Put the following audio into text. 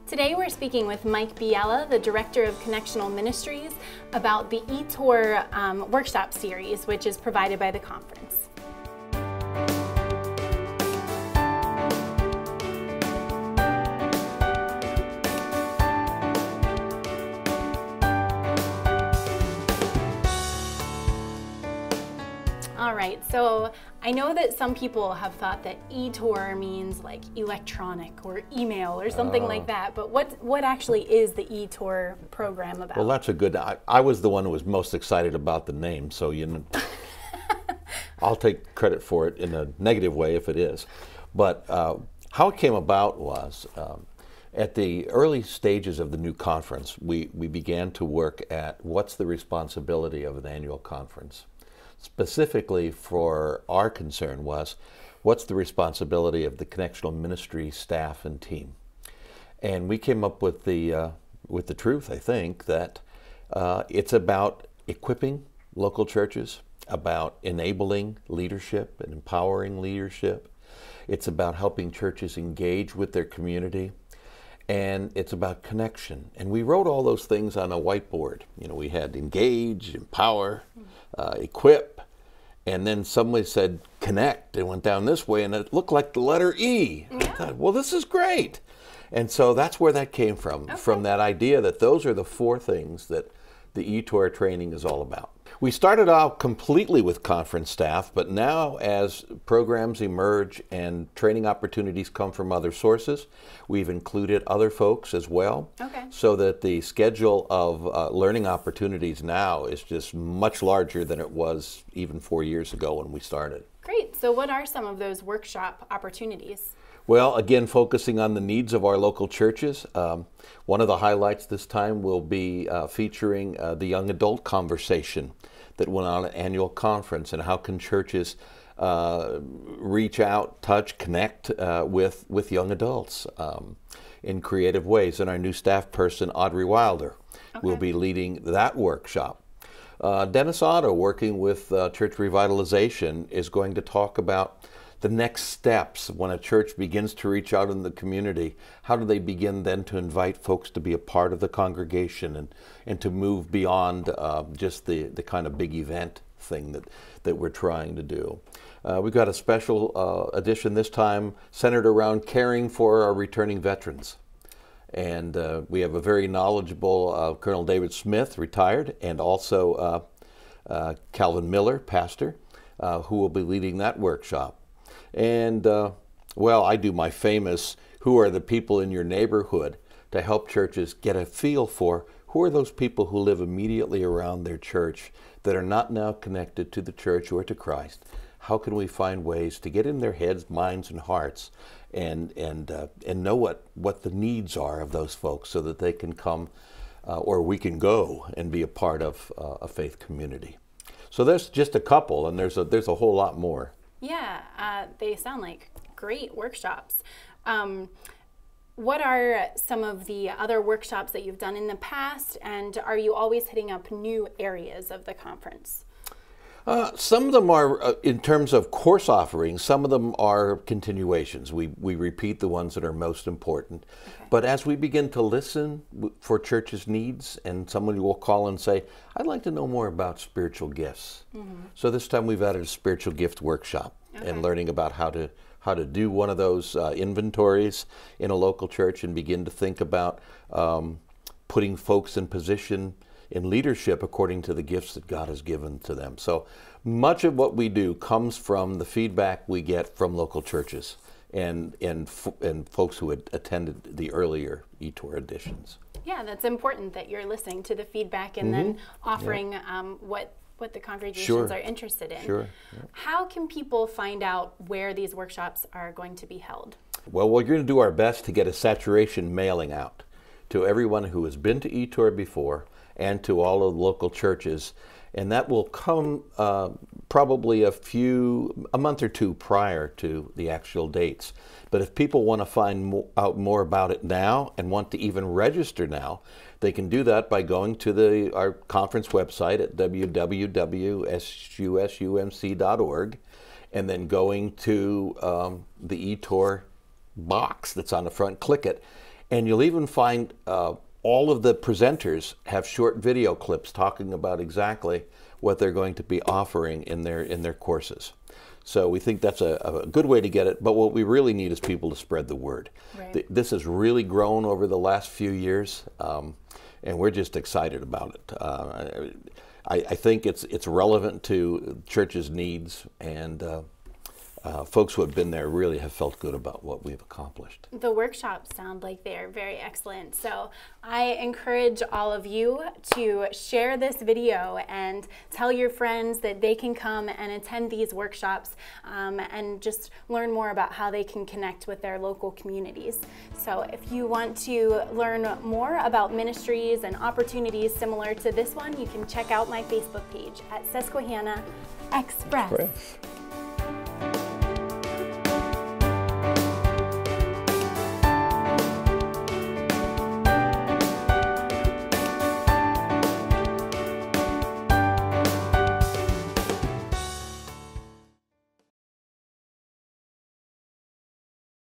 Today we're speaking with Mike Bealla, the Director of Connectional Ministries, about the eTour workshop series, which is provided by the conference. All right, so I know that some people have thought that eTour means like electronic or email or something like that, but what actually is the eTour program about? Well, that's a good, I was the one who was most excited about the name, so you know, I'll take credit for it in a negative way if it is. But how it came about was, at the early stages of the new conference, we began to work at what's the responsibility of an annual conference. Specifically for our concern was, what's the responsibility of the connectional ministry staff and team? And we came up with the truth, I think, that it's about equipping local churches, about enabling leadership and empowering leadership. It's about helping churches engage with their community. And it's about connection. And we wrote all those things on a whiteboard. You know, we had engage, empower, equip, and then somebody said connect and went down this way, and it looked like the letter E. Yeah. I thought, well, this is great. And so that's where that came from that idea that those are the four things that the eTour training is all about. We started out completely with conference staff, but now as programs emerge and training opportunities come from other sources, we've included other folks as well. Okay. So that the schedule of learning opportunities now is just much larger than it was even 4 years ago when we started. Great. So what are some of those workshop opportunities? Well, again, focusing on the needs of our local churches. One of the highlights this time will be featuring the young adult conversation that went on at annual conference, and how can churches reach out, touch, connect with young adults in creative ways. And our new staff person, Audrey Wilder, will be leading that workshop. Dennis Otto, working with Church Revitalization, is going to talk about the next steps when a church begins to reach out in the community. How do they begin then to invite folks to be a part of the congregation and to move beyond just the kind of big event thing that we're trying to do. We've got a special edition this time centered around caring for our returning veterans. And we have a very knowledgeable Colonel David Smith, retired, and also Calvin Miller, pastor, who will be leading that workshop. And, well, I do my famous, who are the people in your neighborhood, to help churches get a feel for who are those people who live immediately around their church that are not now connected to the church or to Christ. How can we find ways to get in their heads, minds, and hearts and know what the needs are of those folks so that they can come or we can go and be a part of a faith community. So there's just a couple, and there's a whole lot more. Yeah, they sound like great workshops. What are some of the other workshops that you've done in the past, and are you always hitting up new areas of the conference? Some of them are, in terms of course offerings, some of them are continuations. We repeat the ones that are most important. Okay. But as we begin to listen for churches' needs, and someone will call and say, I'd like to know more about spiritual gifts. Mm-hmm. So this time we've added a spiritual gift workshop and learning about how to do one of those inventories in a local church and begin to think about putting folks in position in leadership according to the gifts that God has given to them. So much of what we do comes from the feedback we get from local churches and folks who had attended the earlier eTour editions. Yeah, that's important that you're listening to the feedback and then offering what the congregations are interested in. Sure. Yeah. How can people find out where these workshops are going to be held? Well, we're going to do our best to get a saturation mailing out to everyone who has been to eTour before and to all of the local churches. And that will come probably a month or two prior to the actual dates. But if people want to find out more about it now and want to even register now, they can do that by going to our conference website at www.susumc.org and then going to the eTour box that's on the front, click it, And you'll even find all of the presenters have short video clips talking about exactly what they're going to be offering in their courses. So we think that's a good way to get it, but what we really need is people to spread the word. Right. This has really grown over the last few years, and we're just excited about it. I think it's relevant to church's needs, and folks who have been there really have felt good about what we've accomplished. The workshops sound like they're very excellent. So I encourage all of you to share this video and tell your friends that they can come and attend these workshops and just learn more about how they can connect with their local communities. So if you want to learn more about ministries and opportunities similar to this one, you can check out my Facebook page at Susquehanna Xpress.